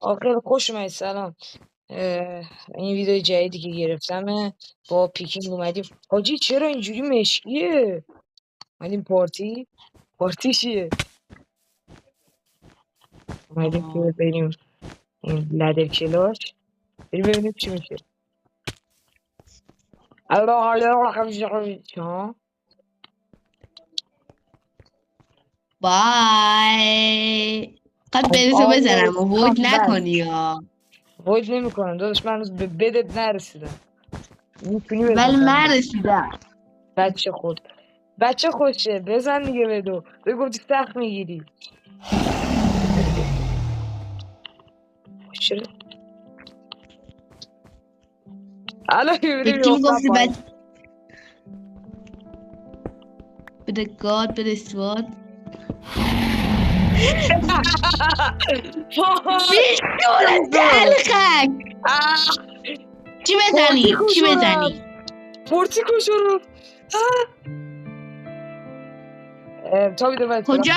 آخر خوش اومدید. سلام. این ویدیو جدیدی که گرفتم با پیکینگ اومدیم. حاجی چرا اینجوری مشکیه؟ اومدیم پارتی چیه؟ اومدیم که بریم این لدر کلاش بریم ببینیم چی میشه. ها بای قد برسو بزنم و وید نکنی یا وید نمی کنم داداش، من هنوز به بدت نرسیدم. میتونی ولی بزن من رسیدم. بچه خوشه بزن دیگه. بدو گفتی سخت میگیری. چرا؟ الان به میبینیم کی یفتن میگفتی پایین. بده گاد بده سواد بیشتور تلخک چی بزنی پورتی کشورو تا بیده باید کجا